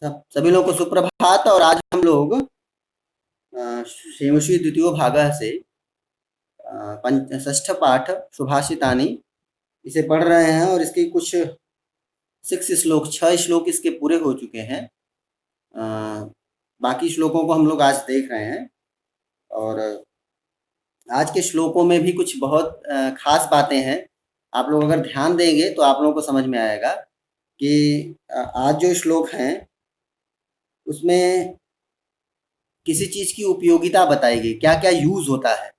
सभी लोगों को सुप्रभात। और आज हम लोग श्रीमुषी द्वितीयो भागः से षष्ठ पाठ सुभाषितानि इसे पढ़ रहे हैं और इसके कुछ 6 श्लोक इसके पूरे हो चुके हैं। बाकी श्लोकों को हम लोग आज देख रहे हैं और आज के श्लोकों में भी कुछ बहुत खास बातें हैं। आप लोग अगर ध्यान देंगे तो आप लोगों को समझ में आएगा कि आज जो श्लोक हैं उसमें किसी चीज़ की उपयोगिता बताई गई, क्या-क्या यूज़ होता है,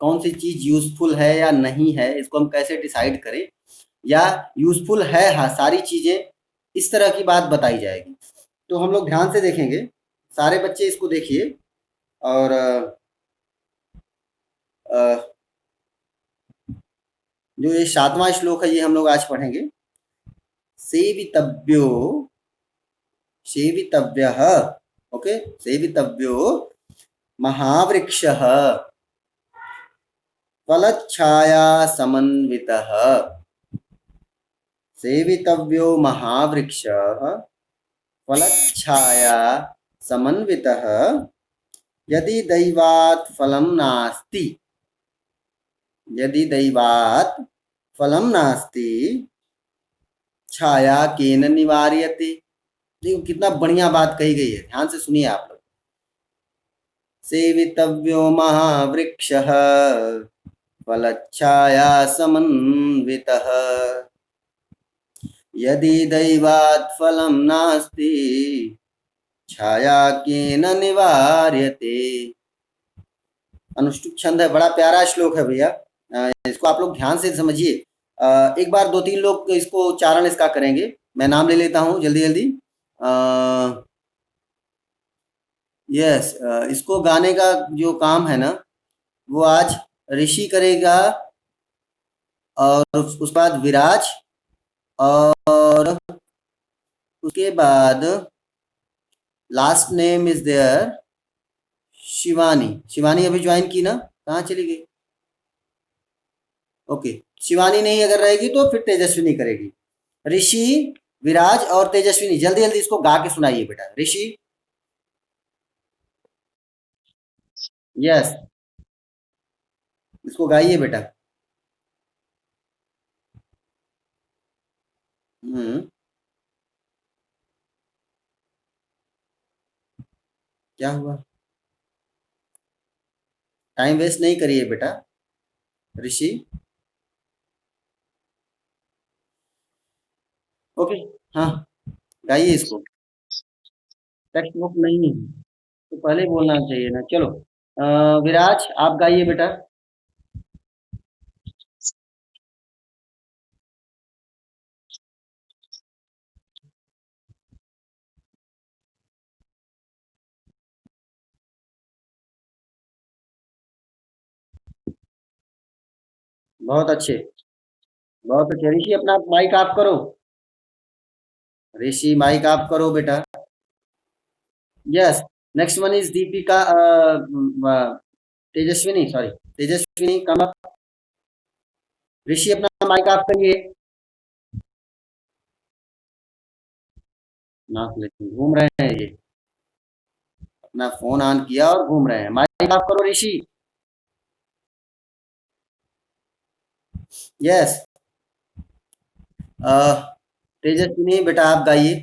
कौन सी चीज़ यूज़फुल है या नहीं है, इसको हम कैसे डिसाइड करें, या यूज़फुल है हाँ, सारी चीज़ें, इस तरह की बात बताई जाएगी। तो हम लोग ध्यान से देखेंगे, सारे बच्चे इसको देखिए और जो ये 7वां श्लोक है ये हम लोग आज पढ़ेंगे। सेवितव्यो सेवितव्यः, ओके, सेवितव्यो महावृक्षः फलच्छाया समन्वितः। सेवितव्यो महावृक्षः फलच्छाया समन्वितः यदि दैवात् फलं नास्ति, यदि दैवात् फलं नास्ति छाया केन निवार्यते। देखो कितना बढ़िया बात कही गई है, ध्यान से सुनिए आप लोग। सेवितव्यो महावृक्षः फलच्छाया समन्वितः यदि दैवात् फलं नास्ति छाया केन निवार्यते। अनुष्टुप छंद है, बड़ा प्यारा श्लोक है भैया। इसको आप लोग ध्यान से समझिए। एक बार 2-3 लोग इसको उच्चारण इसका करेंगे। मैं नाम ले लेता हूँ जल्दी जल्दी। यस, इसको गाने का जो काम है ना वो आज ऋषि करेगा और उसके बाद विराज और उसके बाद last name is there Shivani. Shivani अभी ज्वाइन की ना, कहाँ चली गई? ओके, शिवानी नहीं अगर रहेगी तो फिर तेजस्विनी करेगी। ऋषि, विराज और तेजस्विनी जल्दी जल्दी इसको गा के सुनाइए बेटा। ऋषि, यस, इसको गाइए बेटा। हम्म, क्या हुआ? टाइम वेस्ट नहीं करिए बेटा। ऋषि, ओके, हाँ, गाइए इसको। टेक्स्ट बुक नहीं है तो पहले ही बोलना चाहिए ना। चलो, विराज आप गाइए बेटा। बहुत अच्छे, बहुत अच्छे। ऋषि अपना माइक ऑफ करो। ऋषि माइक ऑफ करो बेटा। Yes, next one is Deepika, Tejaswini, sorry, Tejaswini come up. Rishi अपना माइक ऑफ करिए। नाक लेके घूम रहे हैं ये, अपना फोन ऑन किया और घूम रहे हैं। माइक ऑफ करो ऋषि। यस, तेजस्विनी बेटा आप गाइए।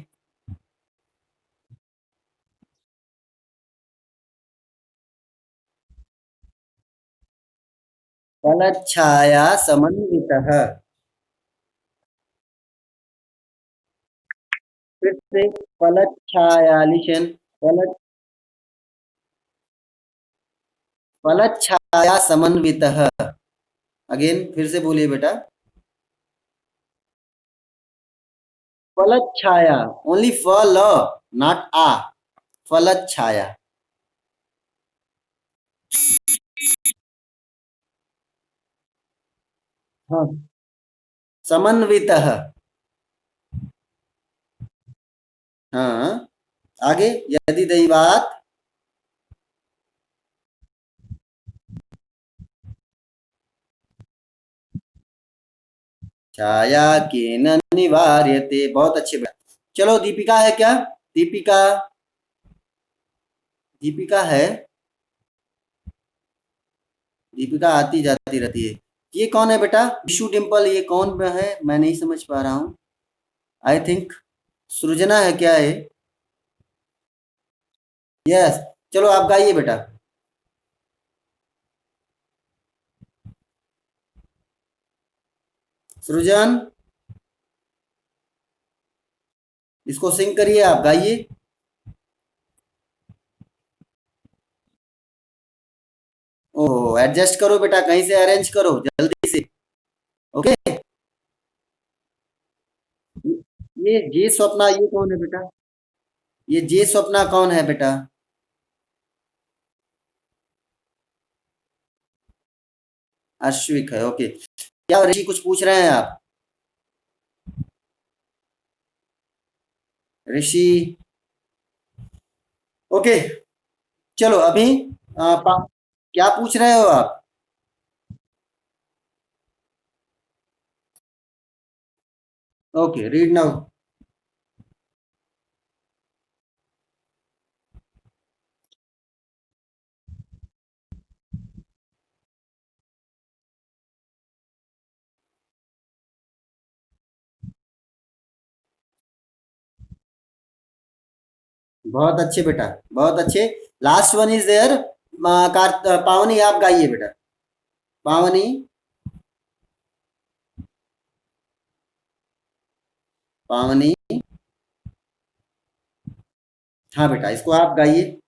फलच्छाया समन्वितः। फिर से फलच्छाया, लिशन, फल फलच्छाया समन्वितः। अगेन फिर से बोलिए बेटा। फलच्छाया, ओनली फल, नॉट आ, फलच्छाया। हाँ, समन्वितः। हाँ, आगे यदि दैवात छाया केन निवार्यते। बहुत अच्छे बेटा। चलो दीपिका है क्या? दीपिका, दीपिका है, दीपिका आती जाती रहती है। ये कौन है बेटा? विशु डिम्पल, ये कौन है? मैं नहीं समझ पा रहा हूँ। आई थिंक सृजना है क्या है? यस, चलो आप गाइए बेटा। सृजन, इसको सिंग करिए, आप गाइए। ओह, एडजस्ट करो बेटा, कहीं से अरेंज करो जल्दी से। ओके। ये स्वप्ना, ये कौन है बेटा? ये जे स्वप्ना कौन है बेटा? अश्विक है, ओके। क्या ऋषि कुछ पूछ रहे हैं आप? ऋषि, ओके। चलो अभी क्या पूछ रहे हो आप? Okay, read now. बहुत अच्छे बेटा, बहुत अच्छे। Last one is there. Pavani, आप गाइए बेटा। पावनी, पावनी। हाँ बेटा, इसको आप गाइए।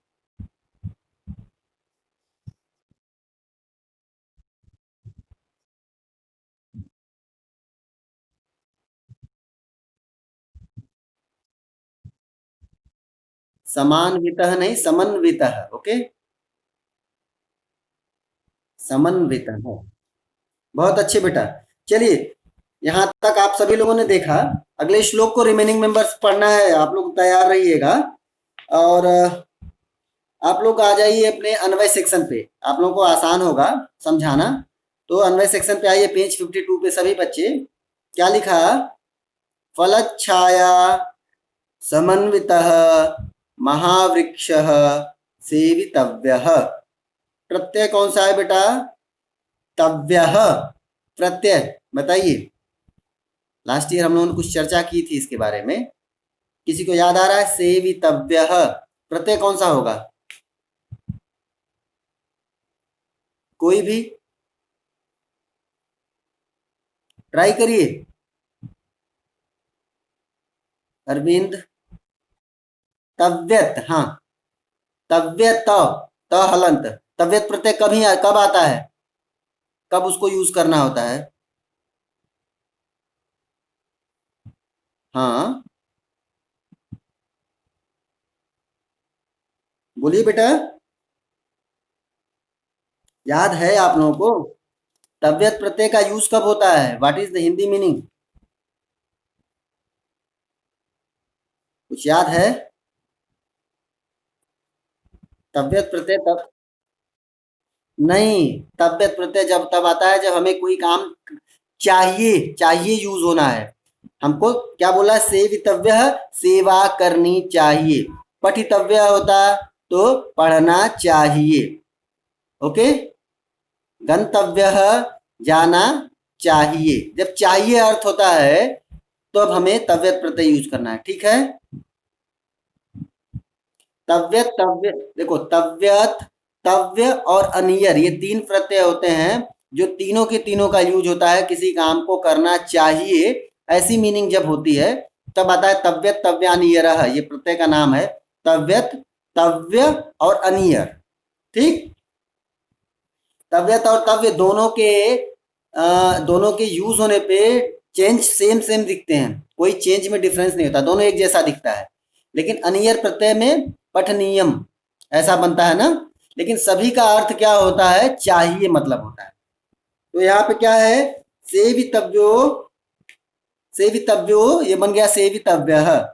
समान्वितः नहीं, समन्वितः। ओके, समन्वितः। बहुत अच्छे बेटा। चलिए, यहाँ तक आप सभी लोगों ने देखा। अगले श्लोक को रिमेनिंग मेंबर्स पढ़ना है, आप लोग तैयार रहिएगा। और आप लोग आ जाइए अपने अन्वय सेक्शन पे, आप लोगों को आसान होगा समझाना। तो अन्वय सेक्शन पे आइए, पेज 52 पे सभी बच्चे। क्या लिखा? फलच्छाया समन्वितः महावृक्षः सेवितव्यः। प्रत्यय कौन सा है बेटा? तव्यः, प्रत्यय बताइए। लास्ट ईयर हम लोगों ने कुछ चर्चा की थी इसके बारे में। किसी को याद आ रहा है? सेवितव्यः, प्रत्यय कौन सा होगा? कोई भी ट्राई करिए। अरविंद, तव्यत, हाँ। तव्यत, त हलंत। तव्यत प्रत्यय कब आता है? कब उसको यूज करना होता है? हाँ, बोलिए बेटा। याद है आप लोगों को? तव्यत प्रत्यय का यूज कब होता है? What is the Hindi meaning? कुछ याद है? तव्यत प्रत्यय तब नहीं, तव्यत प्रत्यय जब तब आता है जब हमें कोई काम चाहिए, चाहिए यूज होना है। हमको क्या बोला? सेवितव्य, सेवा करनी चाहिए। पठितव्य होता तो पढ़ना चाहिए। ओके। गंतव्य, जाना चाहिए। जब चाहिए अर्थ होता है तो अब हमें तव्यत प्रत्यय यूज करना है, ठीक है। तव्यत, तव्य, देखो तव्यत, तव्य और अनियर, ये तीन प्रत्यय होते हैं जो तीनों के तीनों का यूज होता है किसी काम को करना चाहिए, ऐसी मीनिंग जब होती है तब आता है तव्यत तव्यानियरः, ये प्रत्यय का नाम है। तव्यत, तव्य और अनियर, ठीक। तव्यत और तव्य दोनों के यूज होने पे चेंज सेम सेम दिखते हैं, कोई चेंज में डिफरेंस नहीं होता, दोनों एक जैसा दिखता है। लेकिन अनियर प्रत्यय में पठनीयम ऐसा बनता है ना। लेकिन सभी का अर्थ क्या होता है? चाहिए मतलब होता है। तो यहाँ पे क्या है? सेवितव्यो, सेवितव्यो ये बन गया सेवितव्य।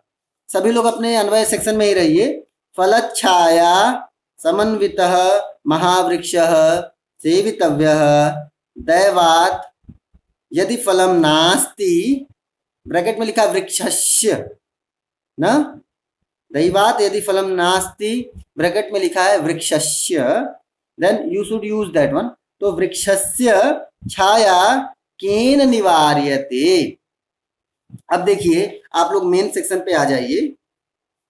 सभी लोग अपने अन्वय सेक्शन में ही रहिए। फलच्छाया समन्वितः महावृक्षः सेवितव्यः दैवात् यदि फलम नास्ति, ब्रैकेट में लिखा वृक्षस्य ना, दैवात यदि फलम नास्ति, ब्रैकेट में लिखा है वृक्षस्य, then you should use that one. तो वृक्षस्य छाया केन निवार्यते। अब देखिए, आप लोग मेन सेक्शन पे आ जाइए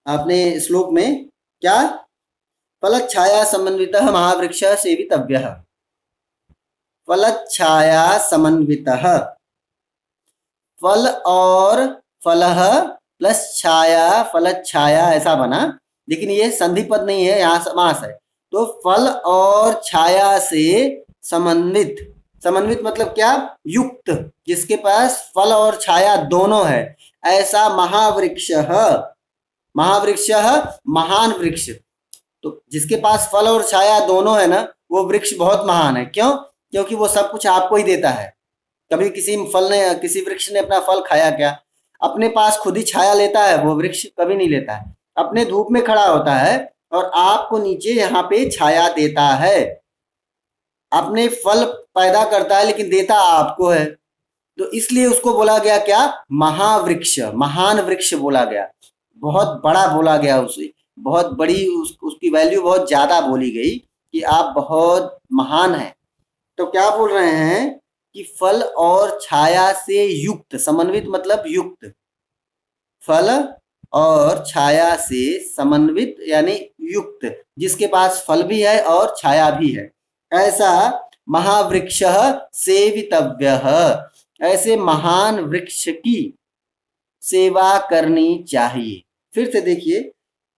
अपने श्लोक में। क्या? फलच्छाया समन्वितः महावृक्षः सेवितव्यः। फलच्छाया समन्वितः, फल और फलः प्लस छाया, फलच्छाया ऐसा बना, लेकिन ये संधि पद नहीं है, यहाँ समास है। तो फल और छाया से समन्वित, समन्वित मतलब क्या? युक्त, जिसके पास फल और छाया दोनों है, ऐसा महावृक्षः। महावृक्षः महान वृक्ष। तो जिसके पास फल और छाया दोनों है ना, वो वृक्ष बहुत महान है। क्यों? क्योंकि वो सब कुछ आपको ही देता है। कभी किसी वृक्ष ने अपना फल खाया क्या? अपने पास खुद ही छाया लेता है वो वृक्ष? कभी नहीं लेता है। अपने धूप में खड़ा होता है और आपको नीचे यहाँ पे छाया देता है। अपने फल पैदा करता है लेकिन देता आपको है। तो इसलिए उसको बोला गया क्या? महावृक्ष, महान वृक्ष बोला गया। बहुत बड़ा बोला गया उसे, बहुत बड़ी उसकी वैल्यू बहुत ज्यादा बोली गई कि आप बहुत महान हैं। तो क्या बोल रहे हैं कि फल और छाया से युक्त, समन्वित मतलब युक्त, फल और छाया से समन्वित यानी युक्त, जिसके पास फल भी है और छाया भी है, ऐसा महावृक्षः सेवितव्यः। ऐसे महान वृक्ष की सेवा करनी चाहिए। फिर से देखिए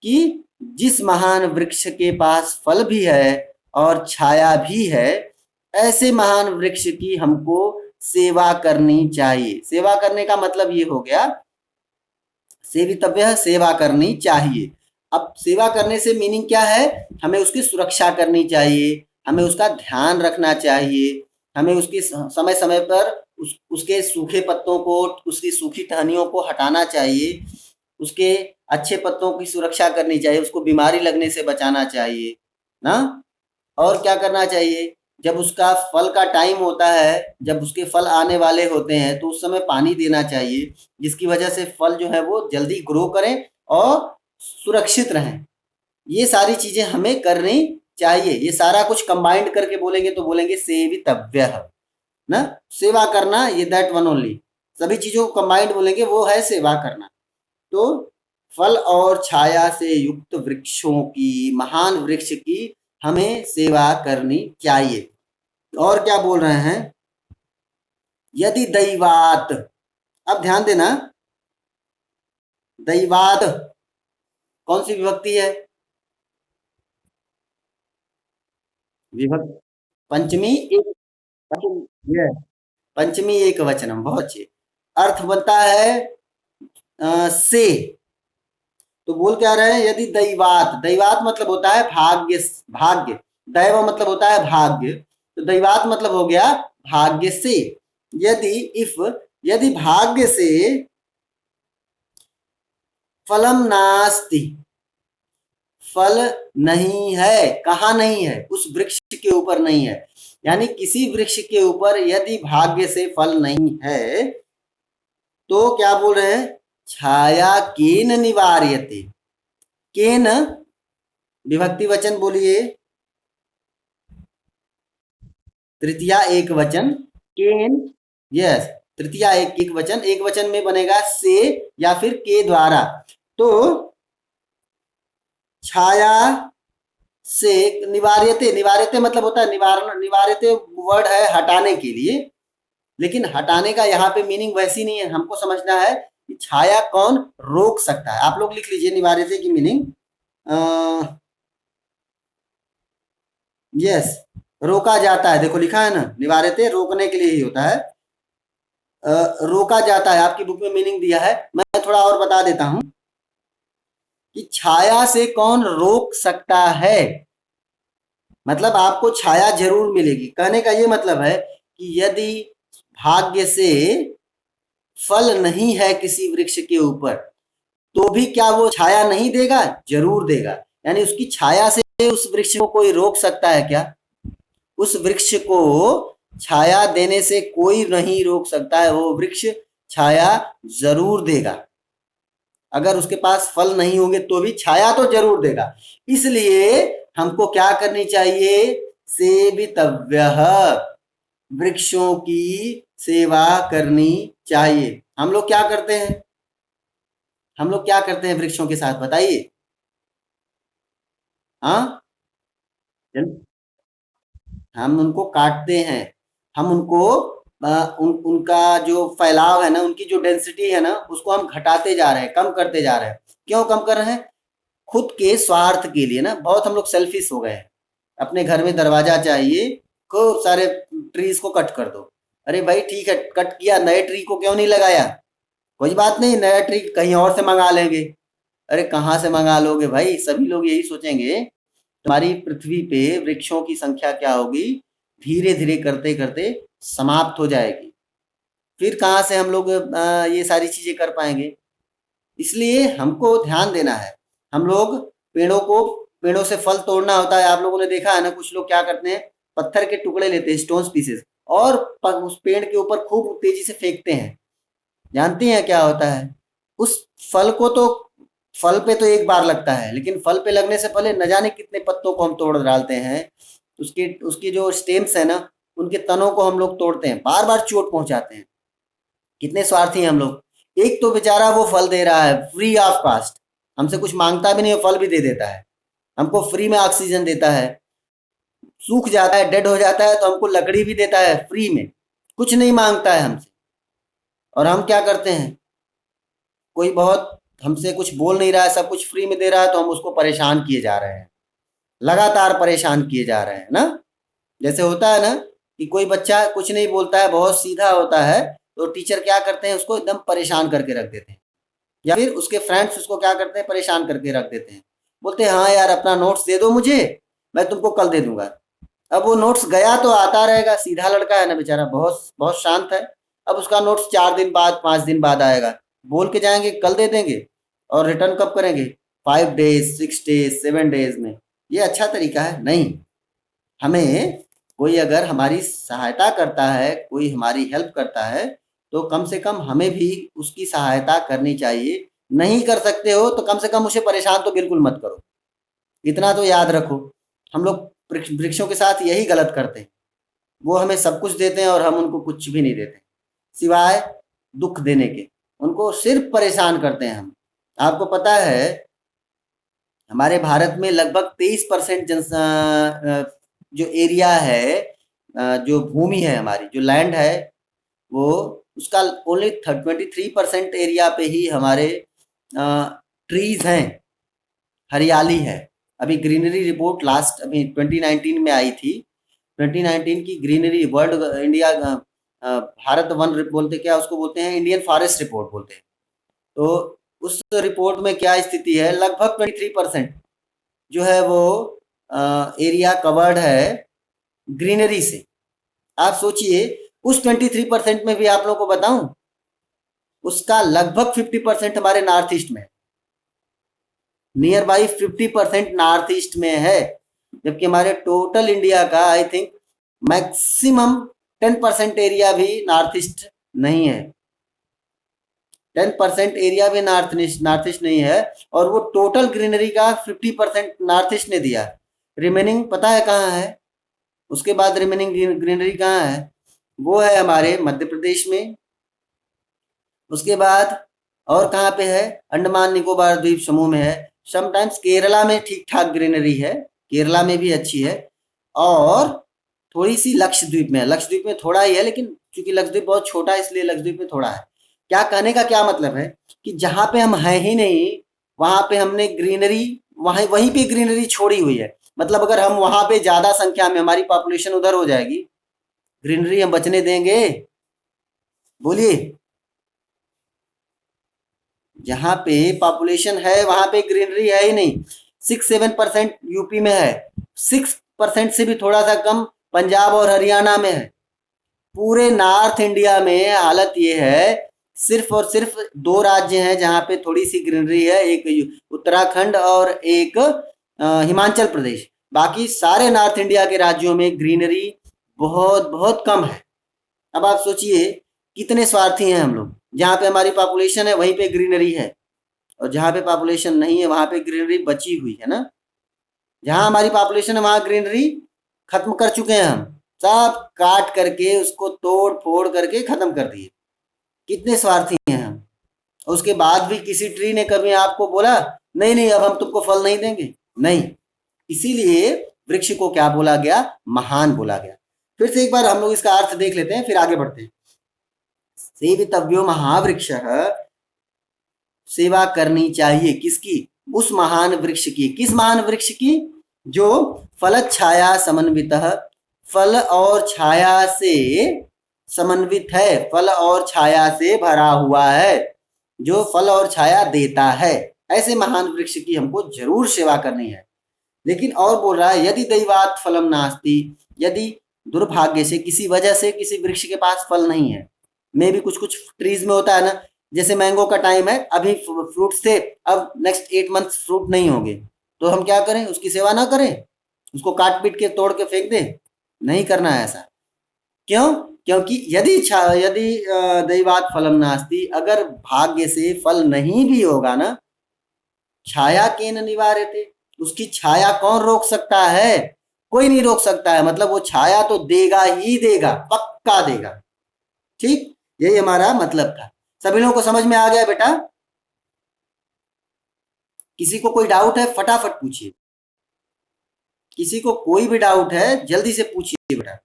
कि जिस महान वृक्ष के पास फल भी है और छाया भी है, ऐसे महान वृक्ष की हमको सेवा करनी चाहिए। सेवा करने का मतलब ये हो गया, सेवितव्य, सेवा करनी चाहिए। अब सेवा करने से मीनिंग क्या है? हमें उसकी सुरक्षा करनी चाहिए, हमें उसका ध्यान रखना चाहिए, हमें उसकी समय समय पर उसके सूखे पत्तों को, उसकी सूखी टहनियों को हटाना चाहिए, उसके अच्छे पत्तों की सुरक्षा करनी चाहिए, उसको बीमारी लगने से बचाना चाहिए ना। और क्या करना चाहिए? जब उसका फल का टाइम होता है, जब उसके फल आने वाले होते हैं, तो उस समय पानी देना चाहिए, जिसकी वजह से फल जो है वो जल्दी ग्रो करें और सुरक्षित रहें। ये सारी चीजें हमें करनी चाहिए। ये सारा कुछ कंबाइंड करके बोलेंगे तो बोलेंगे सेवितव्यः ना, सेवा करना, ये दैट वन ओनली। सभी चीजों को कंबाइंड बोलेंगे, वो है सेवा करना। तो फल और छाया से युक्त वृक्षों की, महान वृक्ष की हमें सेवा करनी चाहिए। और क्या बोल रहे हैं? यदि दैवात, अब ध्यान देना, दैवात कौन सी विभक्ति है? विभक्ति पंचमी एक, ये पंचमी एक वचनम, बहुत अच्छे। अर्थ बनता है से। तो बोल क्या रहे हैं? यदि दैवात, दैवात मतलब होता है भाग्य, भाग्य। दैव मतलब होता है भाग्य, तो दैवात मतलब हो गया भाग्य से। यदि इफ, यदि भाग्य से फलम नास्ति, फल नहीं है, कहाँ नहीं है? उस वृक्ष के ऊपर नहीं है। यानी किसी वृक्ष के ऊपर यदि भाग्य से फल नहीं है, तो क्या बोल रहे हैं? छाया केन निवार्यते। केन विभक्ति वचन बोलिए, तृतीया एक वचन, केन, यस, तृतीया एक वचन, एक वचन में बनेगा से या फिर के द्वारा। तो छाया से निवार्यते, निवार्यते मतलब होता है निवारण, निवार्यते वर्ड है हटाने के लिए, लेकिन हटाने का यहाँ पे मीनिंग वैसी नहीं है। हमको समझना है कि छाया कौन रोक सकता है। आप लोग लिख लीजिए निवार्यते की मीनिंग, यस, रोका जाता है। देखो लिखा है ना, निवार्यते रोकने के लिए ही होता है, रोका जाता है। आपकी बुक में मीनिंग दिया है, मैं थोड़ा और बता देता हूं कि छाया से कौन रोक सकता है। मतलब आपको छाया जरूर मिलेगी। कहने का ये मतलब है कि यदि भाग्य से फल नहीं है किसी वृक्ष के ऊपर, तो भी क्या वो छाया नहीं देगा? जरूर देगा। यानी उसकी छाया से उस वृक्ष को कोई रोक सकता है क्या? उस वृक्ष को छाया देने से कोई नहीं रोक सकता है। वो वृक्ष छाया जरूर देगा। अगर उसके पास फल नहीं होंगे तो भी छाया तो जरूर देगा। इसलिए हमको क्या करनी चाहिए? सेवितव्यः, वृक्षों की सेवा करनी चाहिए। हम लोग क्या करते हैं? हम लोग क्या करते हैं वृक्षों के साथ, बताइए। हाँ, हम उनको काटते हैं। हम उनको उनका जो फैलाव है ना, उनकी जो डेंसिटी है ना, उसको हम घटाते जा रहे हैं, कम करते जा रहे हैं। क्यों कम कर रहे हैं? खुद के स्वार्थ के लिए ना, बहुत हम लोग सेल्फिश हो गए हैं। अपने घर में दरवाजा चाहिए, खूब सारे ट्रीज को कट कर दो। अरे भाई ठीक है, कट किया, नए ट्री को क्यों नहीं लगाया? कोई बात नहीं, नया ट्री कहीं और से मंगा लेंगे। अरे कहाँ से मंगा लोगे भाई? सभी लोग यही सोचेंगे। हमारी पृथ्वी पे वृक्षों की संख्या क्या होगी? धीरे धीरे करते करते समाप्त हो जाएगी। फिर कहाँ से हम लोग ये सारी चीजें कर पाएंगे? इसलिए हमको ध्यान देना है। हम लोग पेड़ों को, पेड़ों से फल तोड़ना होता है। आप लोगों ने देखा है ना, कुछ लोग क्या करते हैं, पत्थर के टुकड़े लेते हैं, स्टोन पीसेस, और उस पेड़ के ऊपर खूब तेजी से फेंकते हैं। जानती हैं क्या होता है? उस फल को तो, फल पे तो एक बार लगता है, लेकिन फल पे लगने से पहले न जाने कितने पत्तों को हम तोड़ डालते हैं। उसके उसकी जो स्टेम्स है ना, उनके तनों को हम लोग तोड़ते हैं, बार बार चोट पहुंचाते हैं। कितने स्वार्थी हैं हम लोग। एक तो बेचारा वो फल दे रहा है फ्री ऑफ कॉस्ट, हमसे कुछ मांगता भी नहीं, वो फल भी दे देता है। हमको फ्री में ऑक्सीजन देता है। सूख जाता है, डेड हो जाता है, तो हमको लकड़ी भी देता है फ्री में, कुछ नहीं मांगता है हमसे। और हम क्या करते हैं? कोई बहुत हमसे कुछ बोल नहीं रहा है, सब कुछ फ्री में दे रहा है, तो हम उसको परेशान किए जा रहे हैं, लगातार परेशान किए जा रहे हैं ना। जैसे होता है ना कि कोई बच्चा कुछ नहीं बोलता है, बहुत सीधा होता है, तो टीचर क्या करते हैं, उसको एकदम परेशान करके रख देते हैं। या फिर उसके फ्रेंड्स उसको क्या करते हैं, परेशान करके रख देते हैं। बोलते हैं हाँ यार, अपना नोट्स दे दो मुझे, मैं तुमको कल दे दूंगा। अब वो नोट्स गया तो आता रहेगा, सीधा लड़का है ना बेचारा, बहुत बहुत शांत है। अब उसका नोट्स 4 दिन बाद, 5 दिन बाद आएगा। बोल के जाएंगे कल दे देंगे, और रिटर्न कब करेंगे? 5 डेज, 6 डेज, 7 डेज में। ये अच्छा तरीका है? नहीं। हमें कोई अगर हमारी सहायता करता है, कोई हमारी हेल्प करता है, तो कम से कम हमें भी उसकी सहायता करनी चाहिए। नहीं कर सकते हो तो कम से कम उसे परेशान तो बिल्कुल मत करो। इतना तो याद रखो। हम लोग वृक्षों के साथ यही गलत करते हैं। वो हमें सब कुछ देते हैं और हम उनको कुछ भी नहीं देते, सिवाय दुख देने के। उनको सिर्फ परेशान करते हैं हम। आपको पता है, हमारे भारत में लगभग 23% जो एरिया है, जो भूमि है, हमारी जो लैंड है, वो उसका ओनली 23% एरिया पे ही हमारे ट्रीज हैं, हरियाली है। अभी ग्रीनरी रिपोर्ट लास्ट अभी 2019 में आई थी। 2019 की greenery world India Bharat one बोलते, क्या उसको बोलते हैं, इंडियन फॉरेस्ट रिपोर्ट बोलते हैं। तो उस रिपोर्ट में क्या स्थिति है, लगभग 23% जो है वो एरिया कवर्ड है ग्रीनरी से। आप सोचिए, उस 23% में भी आप लोगों को बताऊं, उसका लगभग 50% हमारे नॉर्थ ईस्ट में है। नियर बाई 50% नॉर्थ ईस्ट में है। जबकि हमारे टोटल इंडिया का आई थिंक मैक्सिमम 10% एरिया भी नॉर्थ ईस्ट नहीं है। 10% एरिया भी नॉर्थ ईस्ट नहीं है। और वो टोटल ग्रीनरी का 50% नॉर्थ ईस्ट ने दिया। रिमेनिंग पता है कहाँ है? उसके बाद रिमेनिंग ग्रीनरी कहाँ है? वो है हमारे मध्य प्रदेश में। उसके बाद और कहाँ पे है? अंडमान निकोबार द्वीप समूह में है। समटाइम्स केरला में ठीक ठाक ग्रीनरी है, केरला में भी अच्छी है। और थोड़ी सी लक्षद्वीप में है। लक्षद्वीप में थोड़ा ही है, लेकिन चूंकि लक्षद्वीप बहुत छोटा है, इसलिए लक्षद्वीप में थोड़ा है। क्या कहने का क्या मतलब है कि जहाँ पे हम हैं ही नहीं, वहां पे हमने ग्रीनरी, वहीं पे ग्रीनरी छोड़ी हुई है। मतलब अगर हम वहां पे ज्यादा संख्या में, हमारी पॉपुलेशन उधर हो जाएगी, ग्रीनरी हम बचने देंगे? बोलिए। जहाँ पे पॉपुलेशन है वहां पे ग्रीनरी है ही नहीं। 6-7% यूपी में है, 6% से भी थोड़ा सा कम पंजाब और हरियाणा में है। पूरे नॉर्थ इंडिया में हालत ये है, सिर्फ और सिर्फ दो राज्य हैं जहाँ पे थोड़ी सी ग्रीनरी है, एक उत्तराखंड और एक हिमाचल प्रदेश। बाकी सारे नॉर्थ इंडिया के राज्यों में ग्रीनरी बहुत बहुत कम है। अब आप सोचिए कितने स्वार्थी हैं हम लोग। जहाँ पे हमारी पॉपुलेशन है वहीं पे ग्रीनरी है, और जहाँ पे पॉपुलेशन नहीं है वहाँ पे ग्रीनरी बची हुई है ना। जहाँ हमारी पॉपुलेशन है वहाँ ग्रीनरी खत्म कर चुके हैं हम, सब काट करके उसको तोड़ फोड़ करके खत्म कर दिए। कितने स्वार्थी हैं हम। उसके बाद भी किसी ट्री ने कभी आपको बोला नहीं नहीं अब हम तुमको फल नहीं देंगे, नहीं। इसीलिए वृक्ष को क्या बोला गया, महान बोला गया। फिर से एक बार हम लोग इसका अर्थ देख लेते हैं फिर आगे बढ़ते हैं। सेवितव्यो महावृक्ष, सेवा करनी चाहिए किसकी, उस महान वृक्ष की। किस महान वृक्ष की, जो फल छाया समन्वित, फल और छाया से समन्वित है, फल और छाया से भरा हुआ है, जो फल और छाया देता है। ऐसे महान वृक्ष की हमको जरूर सेवा करनी है। लेकिन और बोल रहा है यदि दैवात फलम नास्ति, यदि दुर्भाग्य से किसी वजह से किसी वृक्ष के पास फल नहीं है। मे भी कुछ कुछ ट्रीज में होता है ना, जैसे मैंगो का टाइम है, अभी फ्रूट्स थे, अब नेक्स्ट 8 मंथ फ्रूट नहीं होंगे, तो हम क्या करें, उसकी सेवा ना करें, उसको काट पीट के तोड़ के फेंक दें? नहीं करना है ऐसा। क्यों? क्योंकि यदि दैवात फलम नास्ति, अगर भाग्य से फल नहीं भी होगा ना, छाया केन निवार्यते, उसकी छाया कौन रोक सकता है, कोई नहीं रोक सकता है। मतलब वो छाया तो देगा ही देगा, पक्का देगा। ठीक, यही हमारा मतलब था। सभी लोगों को समझ में आ गया बेटा? किसी को कोई डाउट है फटाफट पूछिए, किसी को कोई भी डाउट है जल्दी से पूछिए बेटा।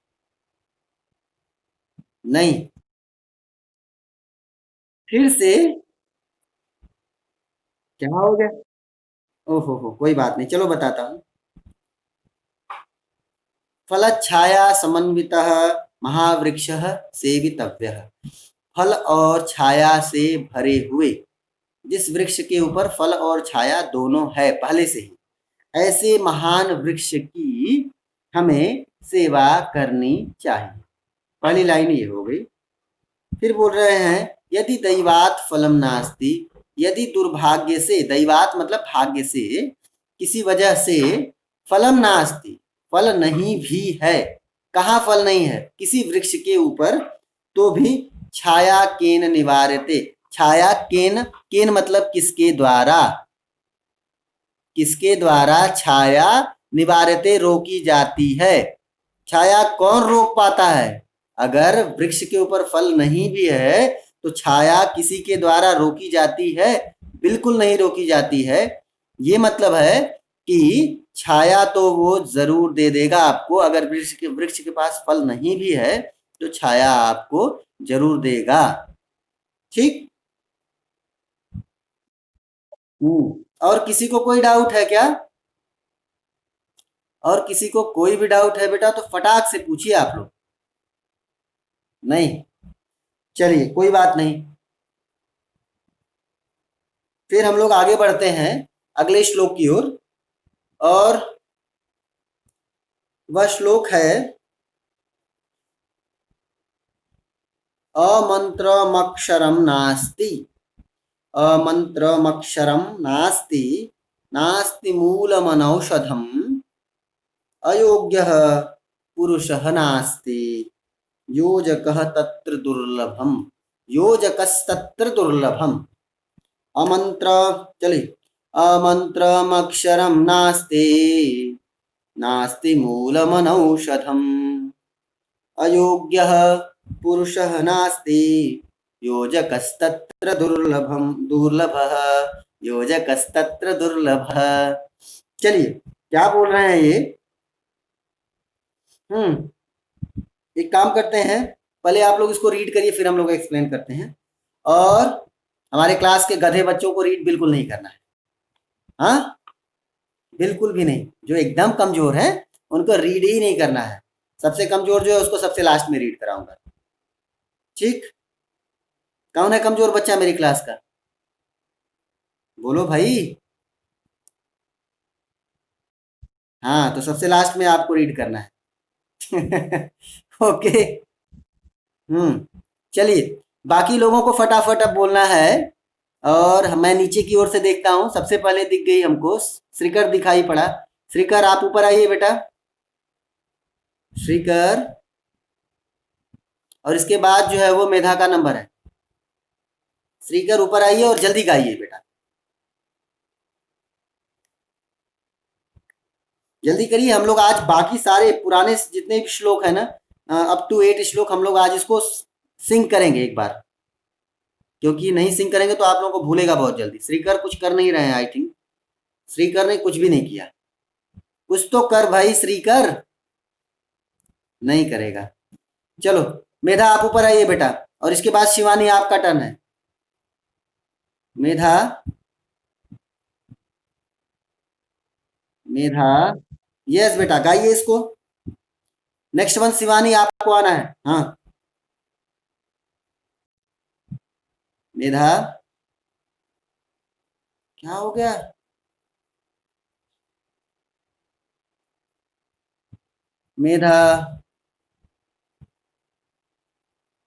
नहीं, फिर से क्या हो गया? ओहो हो, कोई बात नहीं, चलो बताता हूँ। फलच्छाया समन्वितः महावृक्षः सेवितव्यः, फल और छाया से भरे हुए जिस वृक्ष के ऊपर फल और छाया दोनों है पहले से ही, ऐसे महान वृक्ष की हमें सेवा करनी चाहिए। पहली लाइन ये हो गई। फिर बोल रहे हैं यदि दैवात फलम नास्ति, यदि दुर्भाग्य से, दैवात मतलब भाग्य से, किसी वजह से फलम नास्ति, फल नहीं भी है। कहाँ फल नहीं है? किसी वृक्ष के ऊपर, तो भी छाया केन निवार्यते, छाया केन, केन मतलब किसके द्वारा, किसके द्वारा छाया निवार्यते रोकी जाती है। छाया कौन रोक पाता है? अगर वृक्ष के ऊपर फल नहीं भी है तो छाया किसी के द्वारा रोकी जाती है? बिल्कुल नहीं रोकी जाती है। ये मतलब है कि छाया तो वो जरूर दे देगा आपको, अगर वृक्ष के पास फल नहीं भी है तो छाया आपको जरूर देगा। ठीक। और किसी को कोई डाउट है क्या? और किसी को कोई भी डाउट है बेटा तो फटाक से पूछिए आप लोग। नहीं, चलिए कोई बात नहीं। फिर हम लोग आगे बढ़ते हैं अगले श्लोक की ओर, और वह श्लोक है अमंत्रमक्षरम नास्ति, अमंत्रमक्षरम नास्ति, नास्ति मूलमनौषधम, अयोग्यः पुरुषः नास्ति, योजकः तत्र दुर्लभम, योजकस्तत्र दुर्लभम। अमंत्र, चलिए, अमंत्रमक्षरम नास्ति, नास्ति मूलमनौषधम, अयोग्यः पुरुषः नास्ति, योजकस्तत्र दुर्लभम, दुर्लभः, योजकस्तत्र दुर्लभः। चलिए क्या बोल रहे हैं ये? एक काम करते हैं, पहले आप लोग इसको रीड करिए फिर हम लोग एक्सप्लेन करते हैं। और हमारे क्लास के गधे बच्चों को रीड बिल्कुल नहीं करना है, हाँ, बिल्कुल भी नहीं। जो एकदम कमजोर है उनको रीड ही नहीं करना है। सबसे कमजोर जो है उसको सबसे लास्ट में रीड कराऊंगा। ठीक। कौन है कमजोर बच्चा मेरी क्लास का? बोलो भाई। हाँ, तो सबसे लास्ट में आपको रीड करना है। ओके। चलिए, बाकी लोगों को फटाफट अब बोलना है। और मैं नीचे की ओर से देखता हूँ, सबसे पहले दिख गई हमको श्रीकर, दिखाई पड़ा। श्रीकर आप ऊपर आइए बेटा, श्रीकर। और इसके बाद जो है वो मेधा का नंबर है। श्रीकर ऊपर आइए और जल्दी गाइए बेटा। जल्दी करिए, हम लोग आज बाकी सारे पुराने जितने भी श्लोक है ना, अप टू 8 श्लोक हम लोग आज इसको सिंक करेंगे एक बार, क्योंकि नहीं सिंक करेंगे तो आप लोगों को भूलेगा बहुत जल्दी। श्रीकर कुछ कर नहीं रहे हैं, आई थिंक श्रीकर ने कुछ भी नहीं किया। कुछ तो कर भाई श्रीकर, नहीं करेगा। चलो मेधा आप ऊपर आइए बेटा, और इसके बाद शिवानी आपका टर्न है। मेधा, मेधा, यस बेटा गाइए इसको। नेक्स्ट वन शिवानी आपको आना है। हाँ मेधा, क्या हो गया? मेधा,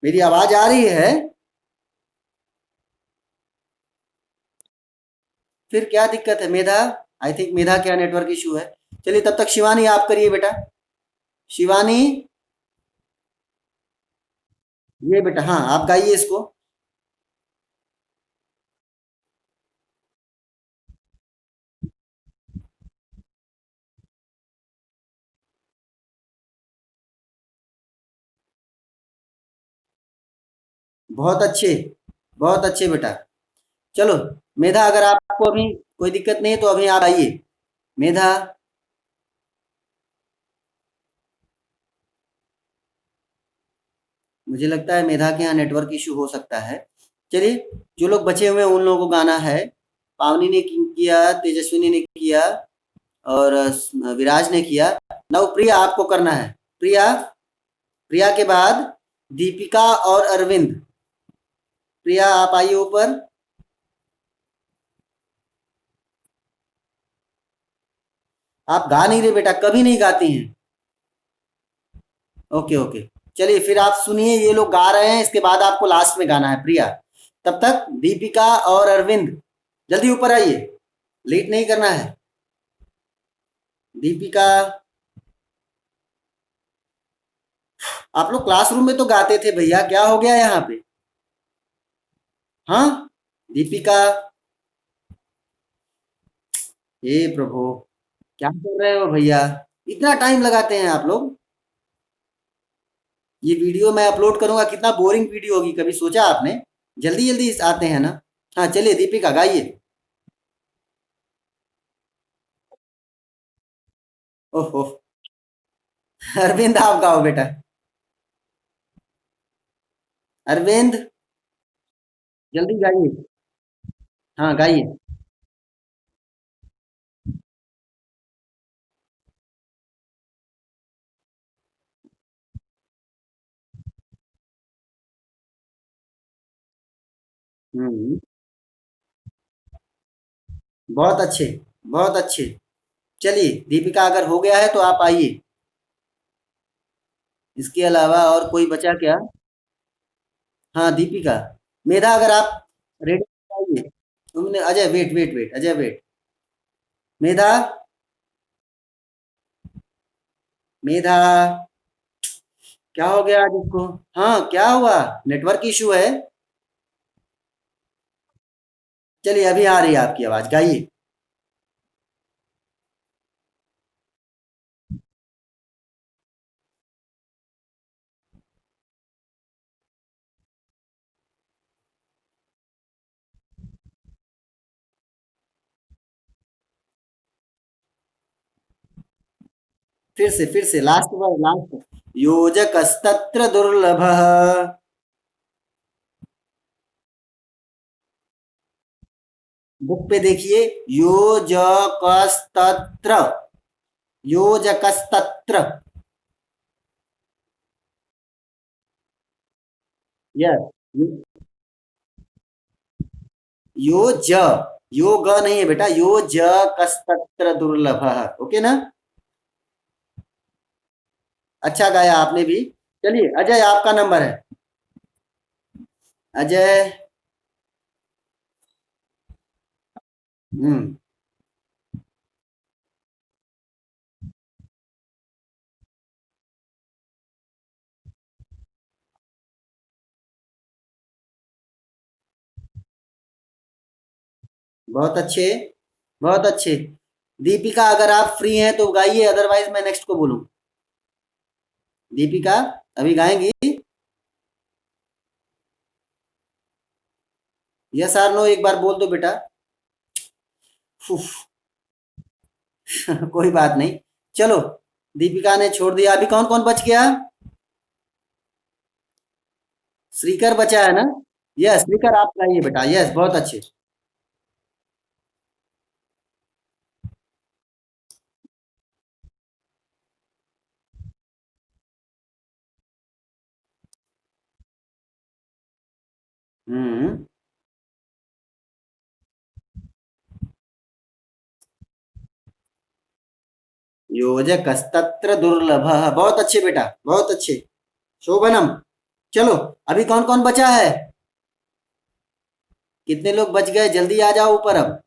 मेरी आवाज आ रही है? फिर क्या दिक्कत है मेधा? आई थिंक मेधा क्या नेटवर्क इशू है। चलिए तब तक शिवानी आप करिए बेटा। शिवानी, ये बेटा, हाँ आप गाइए इसको। बहुत अच्छे, बहुत अच्छे बेटा। चलो मेधा, अगर आपको अभी कोई दिक्कत नहीं है तो अभी आप आइए। मेधा, मुझे लगता है मेधा के यहाँ नेटवर्क इशू हो सकता है। चलिए, जो लोग बचे हुए हैं उन लोगों को गाना है। पावनी ने किया, तेजस्विनी ने किया, और विराज ने किया। नव प्रिया आपको करना है। प्रिया, प्रिया के बाद दीपिका और अरविंद। प्रिया आप आइए ऊपर। आप गा नहीं रहे बेटा, कभी नहीं गाती हैं। ओके ओके, चलिए फिर आप सुनिए, ये लोग गा रहे हैं, इसके बाद आपको लास्ट में गाना है प्रिया। तब तक दीपिका और अरविंद जल्दी ऊपर आइए, लेट नहीं करना है। दीपिका, आप लोग क्लासरूम में तो गाते थे भैया, क्या हो गया यहाँ पे? हाँ दीपिका, हे प्रभु, क्या कर रहे हो भैया? इतना टाइम लगाते हैं आप लोग। ये वीडियो मैं अपलोड करूंगा, कितना बोरिंग वीडियो होगी, कभी सोचा आपने? जल्दी जल्दी आते हैं ना। हाँ चलिए दीपिका गाइए। ओहो, अरविंद आप गाओ बेटा। अरविंद, जल्दी गाइए। हाँ गाइए। हम्म, बहुत अच्छे, बहुत अच्छे। चलिए दीपिका अगर हो गया है तो आप आइए। इसके अलावा और कोई बचा क्या? हाँ दीपिका। मेधा अगर आप रेडी, आइए। तुमने Ajay, wait wait wait, Ajay wait. Medha, Medha, क्या हो गया आज इसको? हाँ क्या हुआ? नेटवर्क इशू है? चलिए अभी आ रही है आपकी आवाज, गाइए। फिर से लास्ट वर्ड, लास्ट। योजकस्तत्र दुर्लभः। बुक पे देखिए, योजकस्तत्र, योजकस्तत्र। यस, योज, योग नहीं है बेटा, योजकस्तत्र दुर्लभः, ओके ना? अच्छा गाया आपने भी। चलिए अजय आपका नंबर है। अजय, हम्म, बहुत अच्छे, बहुत अच्छे। दीपिका अगर आप फ्री हैं तो गाइए, अदरवाइज मैं नेक्स्ट को बोलूं। दीपिका अभी गाएंगी? यस आर नो एक बार बोल दो बेटा। उफ, कोई बात नहीं। चलो, दीपिका ने छोड़ दिया। अभी कौन कौन बच गया? श्रीकर बचा है ना? यस, श्रीकर आप गाइए बेटा। यस, बहुत अच्छे। हम्म। योजकस्तत्र दुर्लभः, बहुत अच्छे बेटा, बहुत अच्छे। शोभनम। चलो, अभी कौन कौन बचा है? कितने लोग बच गए? जल्दी आ जाओ ऊपर अब।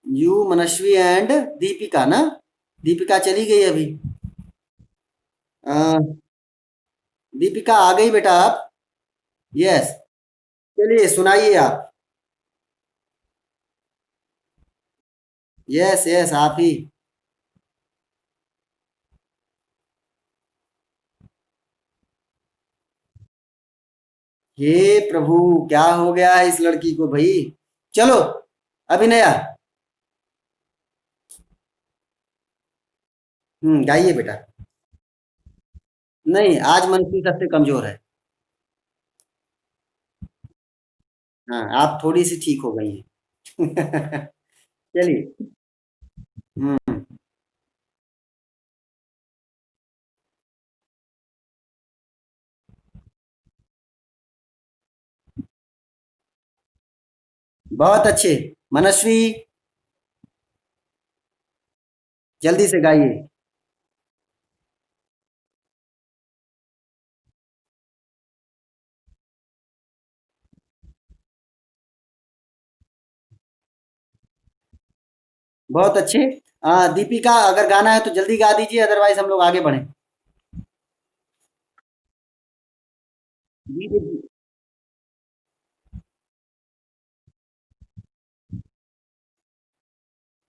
यू, मनस्वी एंड दीपिका ना? दीपिका चली गई अभी। अ, दीपिका आ गई बेटा आप? यस। चलिए सुनाइए आप। यस यस, आप ही। हे प्रभु, क्या हो गया है इस लड़की को भाई? चलो, अभिनया। गाइए बेटा। नहीं, आज मनसी सबसे कमजोर है। हाँ, आप थोड़ी सी ठीक हो गई हैं। चलिए। हम्म। बहुत अच्छे। मनस्वी, जल्दी से गाइए। बहुत अच्छे। दीपिका अगर गाना है तो जल्दी गा दीजिए, अदरवाइज हम लोग आगे बढ़ें। जी जी जी।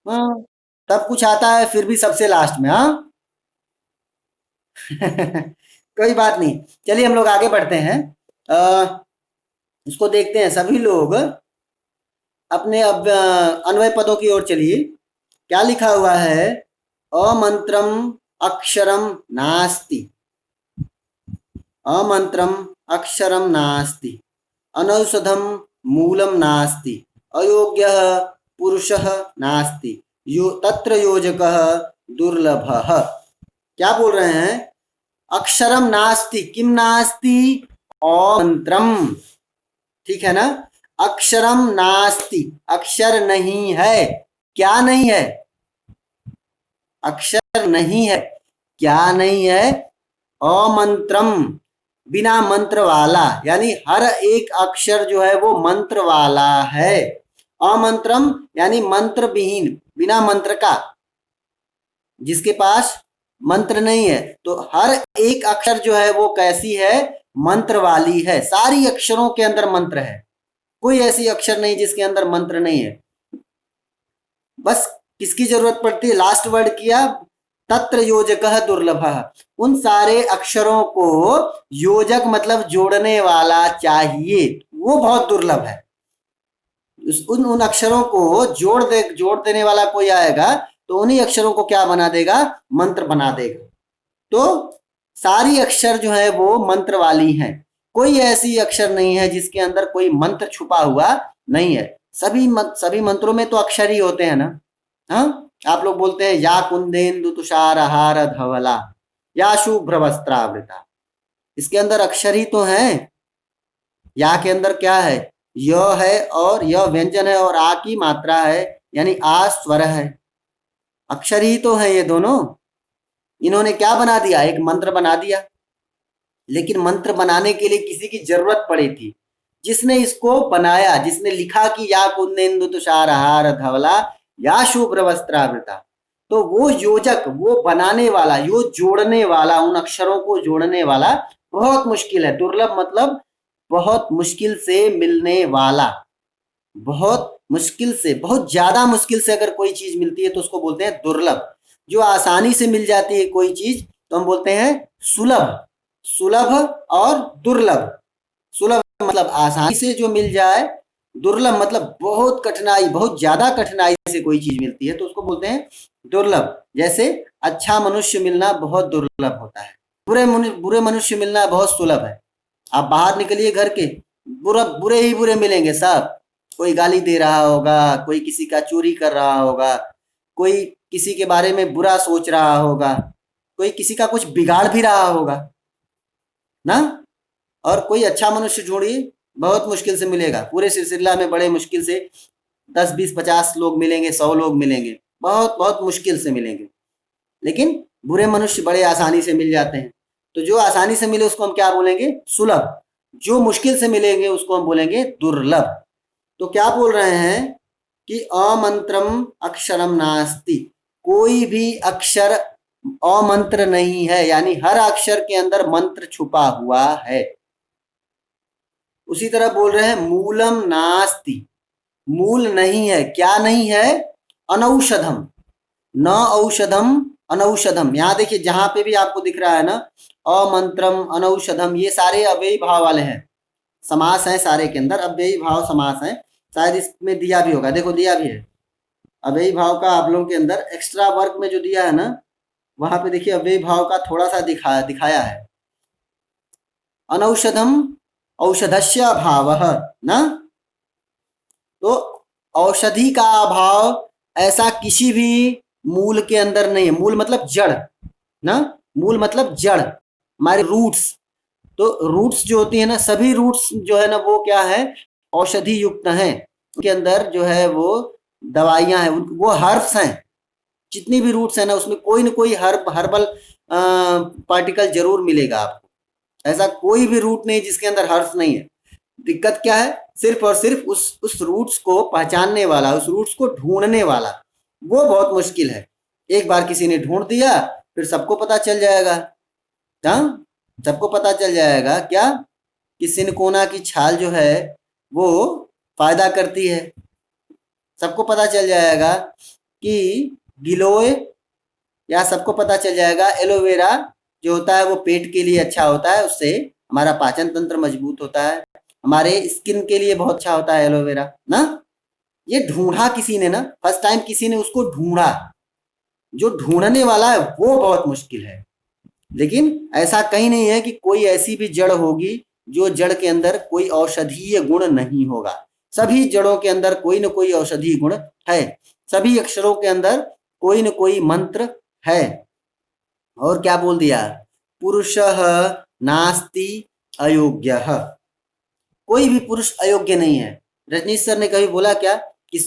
हाँ, सब कुछ आता है फिर भी सबसे लास्ट में, हाँ। कोई बात नहीं। चलिए हम लोग आगे बढ़ते हैं। इसको देखते हैं सभी लोग अपने अब अन्वय पदों की ओर चलिए। क्या लिखा हुआ है? अमंत्रम अक्षरम नास्ति। अमंत्रम अक्षरम नास्ति। अनौषधम मूलम नास्ति। अयोग्यः पुरुषः नास्ति। यो तत्र योजकः दुर्लभः। क्या बोल रहे हैं? अक्षरम नास्ति, किम नास्ति? अमंत्रम। ठीक है ना? अक्षरम नास्ति, अक्षर नहीं है। क्या नहीं है? अक्षर नहीं है। क्या नहीं है? अमंत्रम, बिना मंत्र वाला, यानी हर एक अक्षर जो है वो मंत्र वाला है। अमंत्रम यानी मंत्र विहीन, बिना मंत्र का, जिसके पास मंत्र नहीं है। तो हर एक अक्षर जो है वो कैसी है? मंत्र वाली है। सारी अक्षरों के अंदर मंत्र है। कोई ऐसी अक्षर नहीं जिसके अंदर मंत्र नहीं है। बस किसकी जरूरत पड़ती है? लास्ट वर्ड किया, तत्र योजकः दुर्लभः। उन सारे अक्षरों को योजक मतलब जोड़ने वाला चाहिए, वो बहुत दुर्लभ है। उन उन अक्षरों को जोड़ देने वाला कोई आएगा तो उन्हीं अक्षरों को क्या बना देगा? मंत्र बना देगा। तो सारी अक्षर जो है वो मंत्र वाली हैं। कोई ऐसी अक्षर नहीं है जिसके अंदर कोई मंत्र छुपा हुआ नहीं है। सभी मंत्रों में तो अक्षर ही होते हैं ना। हाँ, आप लोग बोलते हैं या कुंदेन्दु तुषार हार धवला, या शुभ्र वस्त्रावृता। इसके अंदर अक्षर ही तो है। या के अंदर क्या है? य है, और य व्यंजन है, और आ की मात्रा है, यानी आ स्वर है। अक्षर ही तो है ये दोनों। इन्होंने क्या बना दिया? एक मंत्र बना दिया। लेकिन मंत्र बनाने के लिए किसी की जरूरत पड़ी थी। जिसने इसको बनाया, जिसने लिखा कि या कुंदेन्दु तुषार हार धवला, या शुभ्र वस्त्रावृता, तो वो योजक, वो बनाने वाला, यो जोड़ने वाला, उन अक्षरों को जोड़ने वाला बहुत मुश्किल है। दुर्लभ मतलब बहुत मुश्किल से मिलने वाला, बहुत मुश्किल से, बहुत ज्यादा मुश्किल से अगर कोई चीज मिलती है तो उसको बोलते हैं दुर्लभ। जो आसानी से मिल जाती है कोई चीज तो हम बोलते हैं सुलभ। सुलभ और दुर्लभ। सुलभ मतलब आसानी से जो मिल जाए, दुर्लभ मतलब बहुत कठिनाई, बहुत ज्यादा कठिनाई से कोई चीज मिलती है तो उसको बोलते हैं दुर्लभ। जैसे अच्छा मनुष्य मिलना बहुत दुर्लभ होता है, बुरे मनुष्य मिलना बहुत सुलभ है। आप बाहर निकलिए घर के, बुरे ही बुरे मिलेंगे सब। कोई गाली दे रहा होगा, कोई किसी का चोरी कर रहा होगा, कोई किसी के बारे में बुरा सोच रहा होगा, कोई किसी का कुछ बिगाड़ भी रहा होगा ना। और कोई अच्छा मनुष्य ढूंढिए, बहुत मुश्किल से मिलेगा। पूरे सिलसिला में बड़े मुश्किल से 10, 20, 50 लोग मिलेंगे, 100 लोग मिलेंगे, बहुत बहुत मुश्किल से मिलेंगे। लेकिन बुरे मनुष्य बड़े आसानी से मिल जाते हैं। तो जो आसानी से मिले उसको हम क्या बोलेंगे? सुलभ। जो मुश्किल से मिलेंगे उसको हम बोलेंगे दुर्लभ। तो क्या बोल रहे हैं कि अमंत्रम अक्षरम नास्ति, कोई भी अक्षर अमंत्र नहीं है, यानी हर अक्षर के अंदर मंत्र छुपा हुआ है। उसी तरह बोल रहे हैं मूलम नास्ति, मूल नहीं है। क्या नहीं है? अनौषधम। न औषधम अनौषधम। यहाँ देखिए जहां पे भी आपको दिख रहा है ना, अमंत्रम अनौषधम, ये सारे अव्ययी भाव वाले हैं, समास है सारे के अंदर, अव्ययी भाव समास है। शायद इसमें दिया भी होगा, देखो दिया भी है अव्ययी भाव का। आप लोगों के अंदर एक्स्ट्रा वर्क में जो दिया है ना, वहां पे देखिए अव्ययी भाव का थोड़ा सा दिखाया है। अनौषधम औषधस्य अभावः ना। तो औषधि का अभाव ऐसा किसी भी मूल के अंदर नहीं है। मूल मतलब जड़ ना, मूल मतलब जड़, हमारे रूट्स। तो रूट्स जो होती है ना, सभी रूट्स जो है ना वो क्या है? औषधि युक्त हैं। उनके अंदर जो है वो दवाइयां हैं, वो हर्ब्स हैं। जितनी भी रूट्स है ना उसमें कोई ना कोई हर्बल पार्टिकल जरूर मिलेगा आपको। ऐसा कोई भी रूट नहीं जिसके अंदर हर्ब्स नहीं है। दिक्कत क्या है? सिर्फ और सिर्फ उस रूट्स को पहचानने वाला, उस रूट्स को ढूंढने वाला, वो बहुत मुश्किल है। एक बार किसी ने ढूंढ दिया फिर सबको पता चल जाएगा। हाँ, सबको पता चल जाएगा क्या कि सिनकोना की छाल जो है वो फायदा करती है। सबको पता चल जाएगा कि गिलोय, या सबको पता चल जाएगा एलोवेरा जो होता है वो पेट के लिए अच्छा होता है, उससे हमारा पाचन तंत्र मजबूत होता है, हमारे स्किन के लिए बहुत अच्छा होता है एलोवेरा ना। ये ढूंढा किसी ने ना, फर्स्ट टाइम किसी ने उसको ढूंढा। जो ढूंढने वाला है वो बहुत मुश्किल है। लेकिन ऐसा कहीं नहीं है कि कोई ऐसी भी जड़ होगी जो जड़ के अंदर कोई औषधीय गुण नहीं होगा। सभी जड़ों के अंदर कोई न कोई औषधीय गुण है। सभी अक्षरों के अंदर कोई न कोई मंत्र है। और क्या बोल दिया? पुरुषः नास्ति अयोग्यः। कोई भी पुरुष अयोग्य नहीं है। रजनीश सर ने कभी बोला क्या कि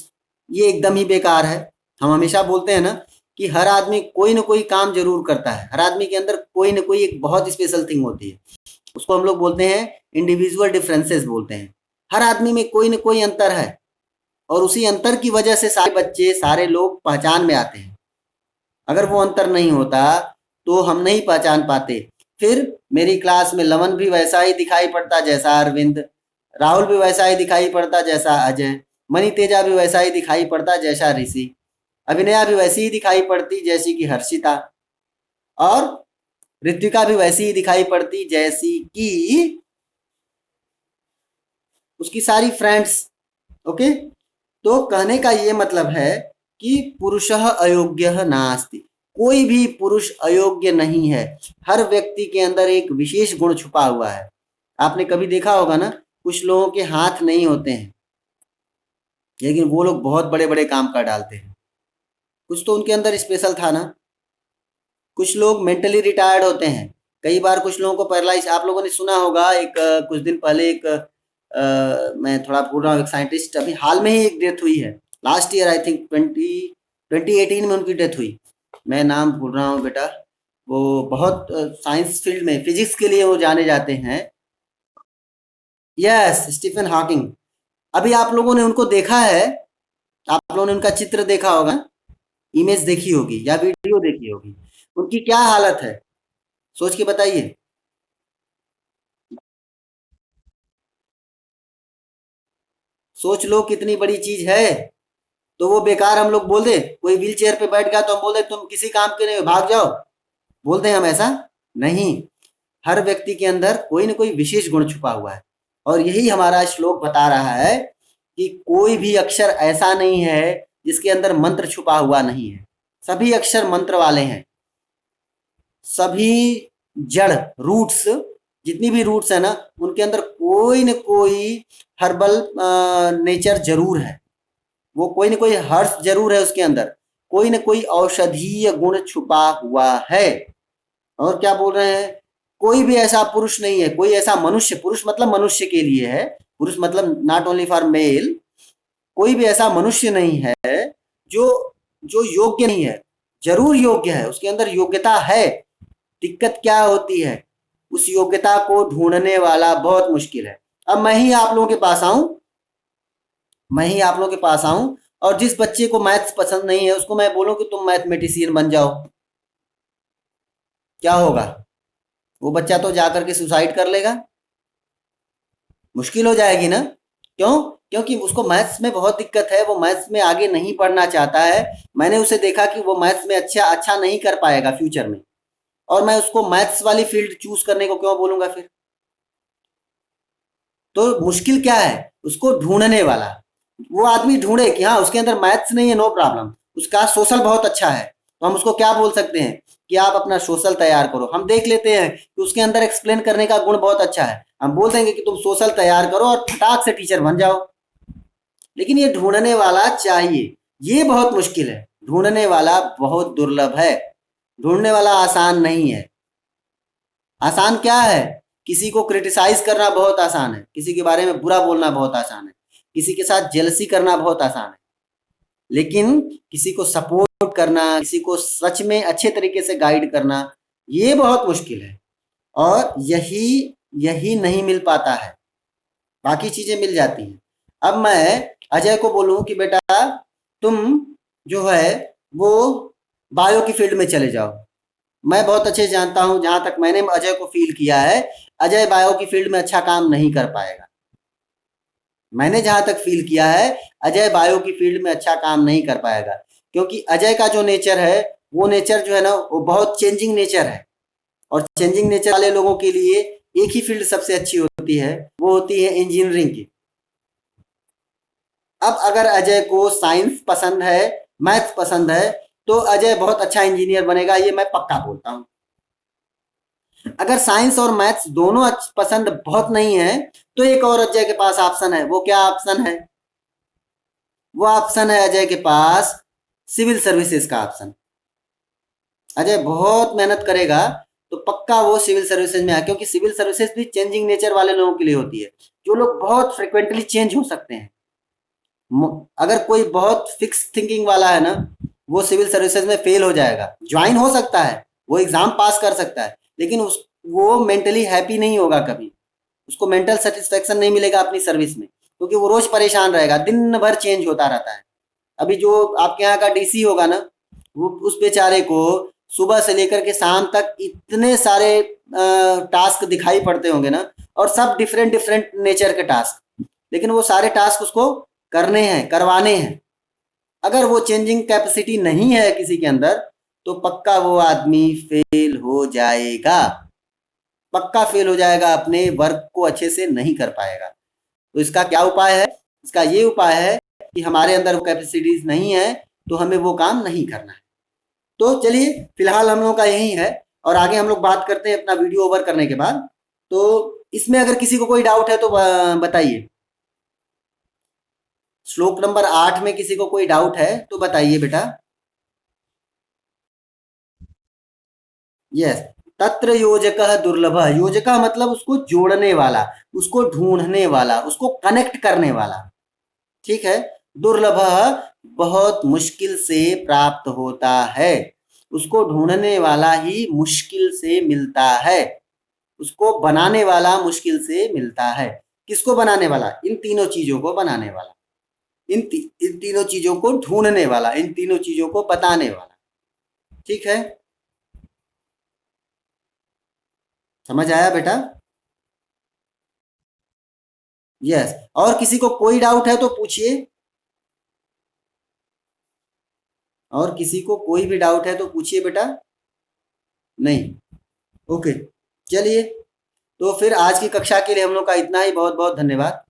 ये एकदम ही बेकार है? हम हमेशा बोलते हैं ना कि हर आदमी कोई ना कोई काम जरूर करता है। हर आदमी के अंदर कोई ना कोई एक बहुत स्पेशल थिंग होती है, उसको हम लोग बोलते हैं इंडिविजुअल डिफरेंसेस बोलते हैं। हर आदमी में कोई ना कोई अंतर है, और उसी अंतर की वजह से सारे बच्चे, सारे लोग पहचान में आते हैं। अगर वो अंतर नहीं होता तो हम नहीं पहचान पाते। फिर मेरी क्लास में लवन भी वैसा ही दिखाई पड़ता जैसा अरविंद, राहुल भी वैसा ही दिखाई पड़ता जैसा अजय, मनी तेजा भी वैसा ही दिखाई पड़ता जैसा ऋषि, अभिनया भी वैसी ही दिखाई पड़ती जैसी कि हर्षिता, और ऋत्विका भी वैसी ही दिखाई पड़ती जैसी कि उसकी सारी फ्रेंड्स। ओके, तो कहने का ये मतलब है कि पुरुषः अयोग्यः नास्ति, कोई भी पुरुष अयोग्य नहीं है। हर व्यक्ति के अंदर एक विशेष गुण छुपा हुआ है। आपने कभी देखा होगा ना, कुछ लोगों के हाथ नहीं होते हैं लेकिन वो लोग बहुत बड़े बड़े काम कर डालते हैं। कुछ तो उनके अंदर स्पेशल था ना। कुछ लोग मेंटली रिटायर्ड होते हैं। कई बार कुछ लोगों को पैरालाइज, आप लोगों ने सुना होगा एक कुछ दिन पहले एक मैं थोड़ा भूल रहा हूँ, एक साइंटिस्ट अभी हाल में ही एक डेथ हुई है। लास्ट ईयर आई थिंक 2018 में उनकी डेथ हुई। मैं नाम भूल रहा हूँ बेटा। वो बहुत साइंस फील्ड में फिजिक्स के लिए वो जाने जाते हैं। Yes, Stephen Hawking. अभी आप लोगों ने उनको देखा है? आप लोगों ने उनका चित्र देखा होगा, इमेज देखी होगी या वीडियो देखी होगी। उनकी क्या हालत है सोच के बताइए। सोच लो कितनी बड़ी चीज है। तो वो बेकार हम लोग बोल दे, कोई व्हील चेयर पे बैठ गया तो हम बोल दे तुम किसी काम के नहीं हो, भाग जाओ, बोलते हैं हम ऐसा? नहीं। हर व्यक्ति के अंदर कोई न कोई विशेष गुण छुपा हुआ है, और यही हमारा श्लोक बता रहा है कि कोई भी अक्षर ऐसा नहीं है जिसके अंदर मंत्र छुपा हुआ नहीं है। सभी अक्षर मंत्र वाले हैं। सभी जड़, रूट्स, जितनी भी रूट्स है ना, उनके अंदर कोई न कोई हर्बल नेचर जरूर है। वो कोई न कोई हर्ष जरूर है उसके अंदर, कोई न कोई औषधीय गुण छुपा हुआ है। और क्या बोल रहे हैं, कोई भी ऐसा पुरुष नहीं है, कोई ऐसा मनुष्य, पुरुष मतलब मनुष्य के लिए है, पुरुष मतलब नॉट ओनली फॉर मेल, कोई भी ऐसा मनुष्य नहीं है जो जो योग्य नहीं है। जरूर योग्य है, उसके अंदर योग्यता है। दिक्कत क्या होती है, उस योग्यता को ढूंढने वाला बहुत मुश्किल है। अब मैं ही आप लोगों के पास आऊं, मैं ही आप लोगों के पास आऊं, और जिस बच्चे को मैथ्स पसंद नहीं है उसको मैं बोलूं कि तुम मैथमेटिशियन बन जाओ, क्या होगा? वो बच्चा तो जाकर के सुसाइड कर लेगा। मुश्किल हो जाएगी ना। क्यों? क्योंकि उसको मैथ्स में बहुत दिक्कत है, वो मैथ्स में आगे नहीं पढ़ना चाहता है। मैंने उसे देखा कि वो मैथ्स में अच्छा अच्छा नहीं कर पाएगा फ्यूचर में, और मैं उसको मैथ्स वाली फील्ड चूज करने को क्यों बोलूंगा फिर? तो मुश्किल क्या है, उसको ढूंढने वाला। वो आदमी ढूंढे कि हाँ उसके अंदर मैथ्स नहीं है, नो प्रॉब्लम, उसका सोशल बहुत अच्छा है, तो हम उसको क्या बोल सकते हैं कि आप अपना सोशल तैयार करो। हम देख लेते हैं कि उसके अंदर एक्सप्लेन करने का गुण बहुत अच्छा है, हम बोल देंगे कि तुम सोशल तैयार करो और फटाक से टीचर बन जाओ। लेकिन ये ढूंढने वाला चाहिए, ये बहुत मुश्किल है। ढूंढने वाला बहुत दुर्लभ है, ढूंढने वाला आसान नहीं है। आसान क्या है, किसी को क्रिटिसाइज करना बहुत आसान है, किसी के बारे में बुरा बोलना बहुत आसान है, किसी के साथ जेलसी करना बहुत आसान है, लेकिन किसी को सपोर्ट करना, किसी को सच में अच्छे तरीके से गाइड करना, ये बहुत मुश्किल है। और यही यही नहीं मिल पाता है, बाकी चीजें मिल जाती हैं। अब मैं अजय को बोलूं कि बेटा तुम जो है वो बायो की फील्ड में चले जाओ। मैं बहुत अच्छे से जानता हूं, जहां तक मैंने अजय को फील किया है, अजय बायो की फील्ड में अच्छा काम नहीं कर पाएगा। मैंने जहां तक फील किया है, अजय बायो की फील्ड में अच्छा काम नहीं कर पाएगा, क्योंकि अजय का जो नेचर है, वो नेचर जो है ना, वो बहुत चेंजिंग नेचर है। और चेंजिंग नेचर वाले लोगों के लिए एक ही फील्ड सबसे अच्छी होती है, वो होती है इंजीनियरिंग की। अब अगर अजय को साइंस पसंद है, मैथ्स पसंद है, तो अजय बहुत अच्छा इंजीनियर बनेगा, ये मैं पक्का बोलता हूँ। अगर साइंस और मैथ्स दोनों पसंद बहुत नहीं है, तो एक और अजय के पास ऑप्शन है। वो क्या ऑप्शन है? वो ऑप्शन है अजय के पास सिविल सर्विसेज का ऑप्शन। अजय बहुत मेहनत करेगा तो पक्का वो सिविल सर्विसेज में आ, क्योंकि सिविल सर्विसेज भी चेंजिंग नेचर वाले लोगों के लिए होती है, जो लोग बहुत फ्रिक्वेंटली चेंज हो सकते हैं। अगर कोई बहुत फिक्स थिंकिंग वाला है ना, वो सिविल सर्विसेज में फेल हो जाएगा। ज्वाइन हो सकता है, वो एग्जाम पास कर सकता है, लेकिन उस वो मेंटली हैप्पी नहीं होगा कभी। उसको मेंटल सेटिस्फेक्शन नहीं मिलेगा अपनी सर्विस में, क्योंकि वो रोज परेशान रहेगा, दिन भर चेंज होता रहता है। अभी जो आपके यहाँ का डीसी होगा ना, वो उस बेचारे को सुबह से लेकर के शाम तक इतने सारे टास्क दिखाई पड़ते होंगे ना, और सब डिफरेंट डिफरेंट नेचर के टास्क, लेकिन वो सारे टास्क उसको करने हैं, करवाने हैं। अगर वो चेंजिंग कैपेसिटी नहीं है किसी के अंदर, तो पक्का वो आदमी फेल हो जाएगा, पक्का फेल हो जाएगा, अपने वर्क को अच्छे से नहीं कर पाएगा। तो इसका क्या उपाय है? इसका ये उपाय है कि हमारे अंदर वो कैपेसिटीज नहीं है, तो हमें वो काम नहीं करना है। तो चलिए फिलहाल हम लोग का यही है, और आगे हम लोग बात करते हैं अपना वीडियो ओवर करने के बाद। तो इसमें अगर किसी को कोई डाउट है तो बताइए। श्लोक नंबर 8 में किसी को कोई डाउट है तो बताइए बेटा। यस। तत्र योजक दुर्लभ, योजक मतलब उसको जोड़ने वाला, उसको ढूंढने वाला, उसको कनेक्ट करने वाला। ठीक है। दुर्लभ बहुत मुश्किल से प्राप्त होता है, उसको ढूंढने वाला ही मुश्किल से मिलता है, उसको बनाने वाला मुश्किल से मिलता है। किसको बनाने वाला? इन तीनों चीजों को बनाने वाला, इन तीनों चीजों को ढूंढने वाला, इन तीनों चीजों को बताने वाला। ठीक है, समझ आया बेटा? यस। और किसी को कोई डाउट है तो पूछिए। और किसी को कोई भी डाउट है तो पूछिए बेटा। नहीं। ओके। चलिए, तो फिर आज की कक्षा के लिए हम लोग का इतना ही। बहुत बहुत धन्यवाद।